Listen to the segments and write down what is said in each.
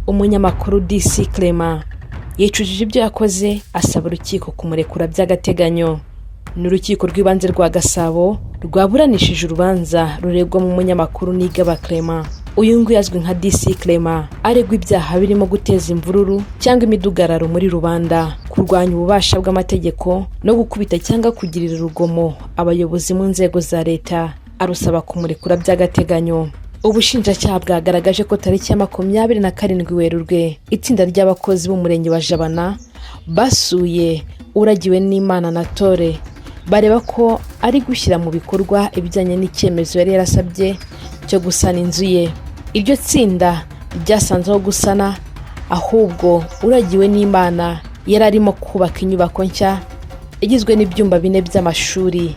Umunyamakuru DC Clement yicujije ibyo yakoze, asaba urukiko kumurekura by'agateganyo. N'urukiko rw'ibanze rwa Gasabo rwaburanishije urubanza ruregwa mu munyamakuru Niyigaba Clement. Uyu nguyu azwi nka DC Clement aregwa ibyaha birimo guteza imvururu cyangwa imidugararo muri rubanda, kurwanya ububasha bw'amategeko no gukubita cyangwa kugirira urugomo abayobozi mu nzego za leta, arusaba kumurekura by'agateganyo. Ubushinjacyaha bwagaragaje ko tariki ya 27 Werurwe itsinda ry'abakozi b'umurenge wa Abana basuye uragiwe n'Imana na Tore, bareba ko ari gushyira mu bikorwa ibijyanye n'icyemezo yari yarasabye cyo gusana inzu ye. Iryo tsinda ryasanzeho gusana, ahubwo uragiwe n'Imana yari arimo kubaka inyubako nshya igizwe n'ibyumba 4 by'amashuri,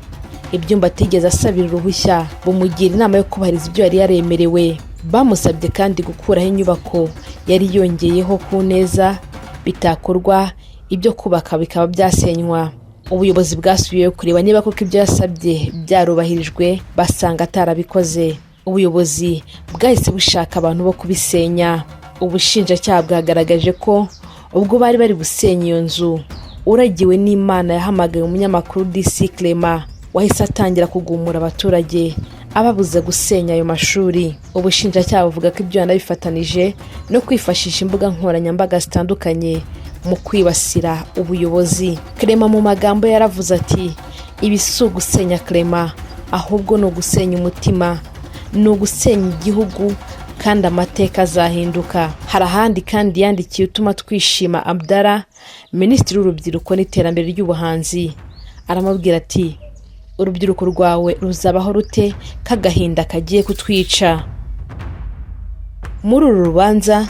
ibyumba atigeze asabira uruhushya, bumugira inama yo kubahiriza ibyo yari yaremerewe. Bamusabye kandi gukuraho inyubako yari yongeyeho ku neza, bitakorwa ibyo kubaka bikaba byasenywa. Ubuyobozi bwasubiyeyo kureba niba koko ibyo yasabye byarubahirijwe, basanga atarabikoze. Ubuyobozi bwahise bushaka abantu bo kubisenya. Ubushinjacyaha bwagaragaje ko ubwo bari bari gusenya iyo nzu, uragiwe n'Imana yahamagaye umunyamakuru DC Clement wahise atangira kugumura abaturage ababuze gusenya ayo mashuri. Ubushinjacyaha buvuga ko ibyo yanabifatanije no kwifashisha imbuga nkoranyambaga zitandukanye mu kwibasira ubuyobozi. Clement mu magambo yaravuze ati, ibi si ugusenya Clement, ahubwo ni ugusenya umutima, ni ugusenya igihugu kandi amateka azahinduka. Hari ahandi kandi yandikiye utuma twishima Abdallah, Minisitiri w'Urubyiruko n'Iterambere ry'Ubuhanzi, aramubwira ati, urubyiruko rwawe ruzabaho rute kagahinda kagiye kutwica. Muri uru rubanza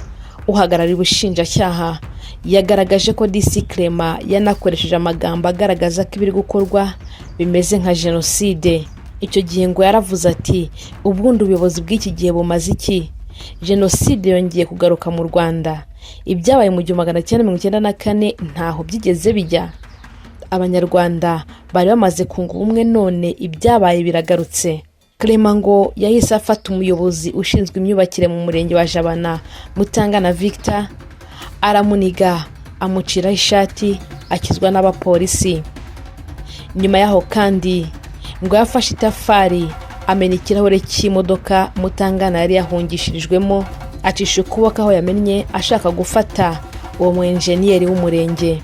uhagarariye ubushinjacyaha yagaragaje ko DC Clement yanakoresheje amagambo agaragaza ko ibiri gukorwa bimeze nka jenoside. Icyo gihe ngo yaravuze ati, ubundi ubuyobozi bw'iki gihe bumaze iki? Jenoside yongeye kugaruka mu Rwanda, ibyabaye mu 1994 ntaho byigeze bijya. Abanyarwanda bari bamaze kunga ubumwe, none ibyabaye biragarutse. Clement ngo yahise afata umuyobozi ushinzwe imyubakire mu murenge wa Abana, Mutangana Victor, aramuniga, amuciraho ishati, akizwa n'abapolisi. Nyuma yaho kandi ngo yafashe itafari amena ikirahure cy'imodoka Mutangana yari yahungishirijwemo, acisha ukuboko aho yamennye ashaka gufata uwo mu enjeniyeri w'umurenge.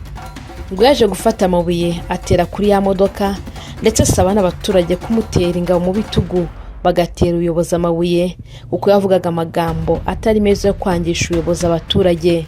Ngo yaje gufata amabuye atera kuri ya modoka, ndetse asaba n'abaturage kumutera ingabo mu bitugu bagatera ubuyobozi amabuye, kuko yavugaga amagambo atari meza yo kwangisha ubuyobozi abaturage.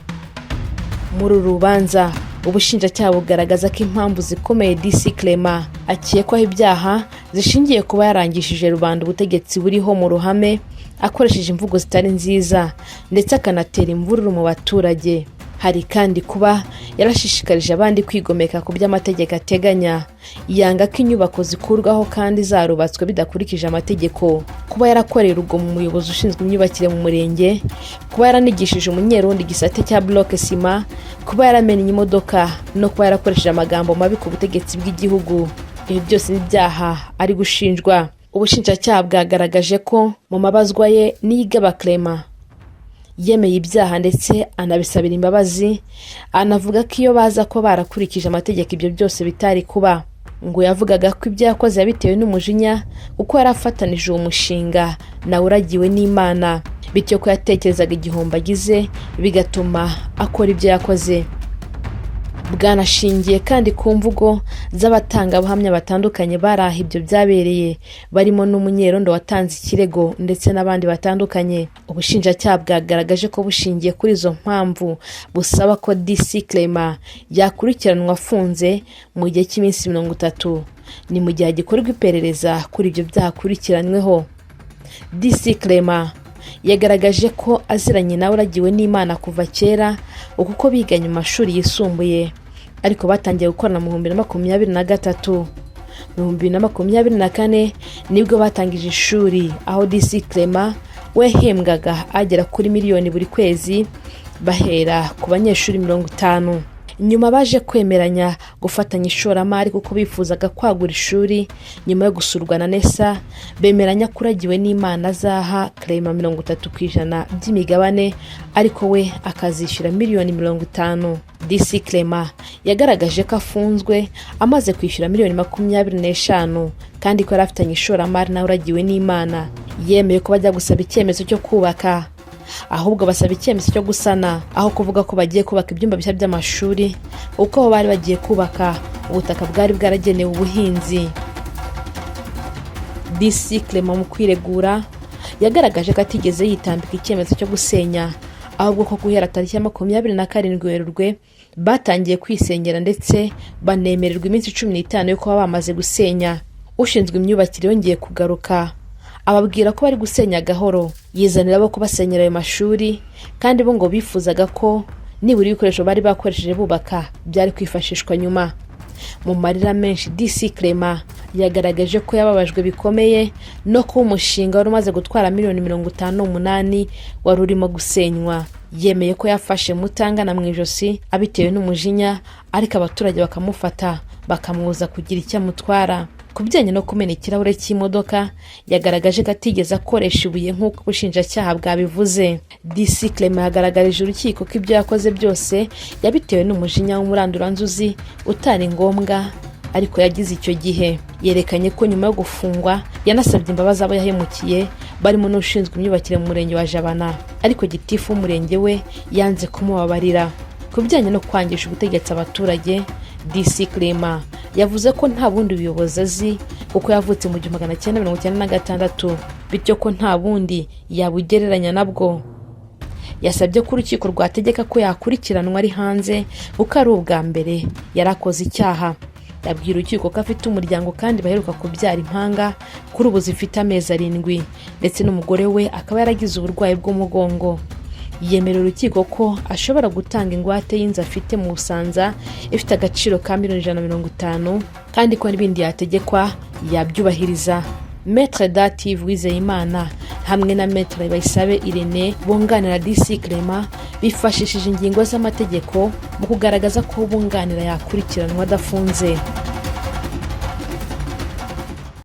Muri rubanza ubushinjacyaha bugaragaza ko impamvu zikomeye DC Clement akekwaho ibyaha zishingiye kuba yarangishije rubanda ubutegetsi buriho mu ruhame, akoresheje imvugo zitari nziza ndetse akanatera imvururu mu baturage. Hari kandi kuba yarashishikarije abandi kwigomeka ku by'amategeko ateganya, yanga ko inyubako zikurwaho kandi zarubatswe bidakurikije amategeko, kuba yarakoreye urugomo umuyobozi ushinzwe imyubakire mu murenge, kuba yaranigishije umunyerundi gisate cya bloke sima, kuba yaramennye imodoka no kuba yarakoresheje amagambo mabi ku butegetsi bw'igihugu. Ibi byose n'ibyaha ari gushinjwa. Ubushinjacyaha bwagaragaje ko mu mabazwa ye Niyigaba Clement yemeye ibyaha ndetse anabisabira imbabazi, anavuga ko iyo baza ko barakurikije amategeko ibyo byose bitari kuba. Ngo yavugaga ko ibyo yakoze yabitewe n'umujinya kuko yarafatanije uwo mushinga na uragiwe n'Imana, bityo ko yatekerezaga igihombo agize bigatuma akora ibyo yakoze. Bwanashingiye kandi ku mvugo z'abatangabuhamya batandukanye baraha ibyo byabereye, barimo n'umunyerondo watanze ikirego ndetse n'abandi batandukanye. Ubushinjacyaha bwagaragaje ko bushingiye kuri izo mpamvu busaba ko DC Clement yakurikiranwa afunze mu gihe cy'iminsi 30, ni mu gihe gikorwa iperereza kuri ibyo byakurikiranyweho. DC Clement yagaragaje ko aziranye nawe uragiwe n'Imana kuva kera, uko biganye mu mashuri yisumbuye, ariko batangiye gukorana mu 2023. Mu 2024 nibwo batangije ishuri, aho DC Clement wehembwaga agera kuri miliyoni buri kwezi, bahera ku banyeshuri 50. nyuma baje kwemeranya gufatanya ishoramari kuko bifuzaga kwagura ishuri. Nyuma yo gusurwa na Nesa, bemeranya kuragiwe n'Imana azaha Clement 30% by'imigabane, ariko we akazishyura miliyoni 50. DC Clement yagaragaje ko afunzwe amaze kwishyura miliyoni 25, kandi ko yarafitanye ishoramari nawe uragiwe n'Imana. Yemeye ko bajya gusaba icyemezo cyo kubaka, ahubwo basaba icyemezo cyo gusana, aho kuvuga ko bagiye kubaka ibyumba bishya by'amashuri, uko bari bagiye kubaka ubutaka bwari bwaragenewe ubuhinzi. DC Clement mu kwiregura yagaragaje ko atigeze yitambika icyemezo cyo gusenya, ahubwo ko guhera tariki ya 27 Werurwe batangiye kwisengera, ndetse banemererwa iminsi 15 yo kuba bamaze gusenya. Ushinzwe imyubakire yongeye kugaruka ababwira ko bari gusenya gahoro, yizanira abo kubasenyera ayo mashuri, kandi bo ngo bifuzaga ko nibura ibikoresho bari bakoresheje bubaka byari kwifashishwa nyuma. Mu marira menshi, DC Clement yagaragaje ko yababajwe bikomeye no kuba umushinga wari umaze gutwara miliyoni 58 wari urimo gusenywa. Yemeye ko yafashe mutangana mu ijosi abitewe n'umujinya, ariko abaturage bakamufata bakamwuza kugira icyo amutwara. Ku bijyanye no kumena ikirahure cy'imodoka, yagaragaje ko atigeze akoresha ibuye nk'uko ubushinjacyaha bwabivuze. DC Clement yagaragarije urukiko ko ibyo yakoze byose yabitewe n'umujinya w'umuranduranzuzi utari ngombwa, ariko yagize icyo gihe. Yerekanye ko nyuma yo gufungwa yanasabye imbabazi abo yahemukiye, barimo n'ushinzwe imyubakire mu murenge wa Abana, ariko gitifu w'umurenge we yanze kumubabarira. Ku bijyanye no kwangisha ubutegetsi abaturage, DC Clement yavuze ko nta bundi buyobozi azi kuko yavutse mu 1996, bityo ko nta bundi yabugereranya nabwo. Yasabye ko urukiko rwategeka ko yakurikiranwa ari hanze kuko ari ubwa mbere yarakoze icyaha. Yabwira urukiko ko afite umuryango kandi baheruka kubyara impanga, kuri ubu zifite amezi 7, ndetse n'umugore we akaba yaragize uburwayi bw'umugongo. Yemerera urukiko ko ashobora gutanga ingwate y'inzu afite mu Busanza ifite agaciro ka miliyoni 150, kandi ko n'ibindi yategekwa yabyubahiriza. Maître Dative Wizeyimana hamwe na Maître Bayisabe Irene bunganira DC Clement bifashishije ingingo z'amategeko mu kugaragaza ko bunganira yakurikiranwa adafunze.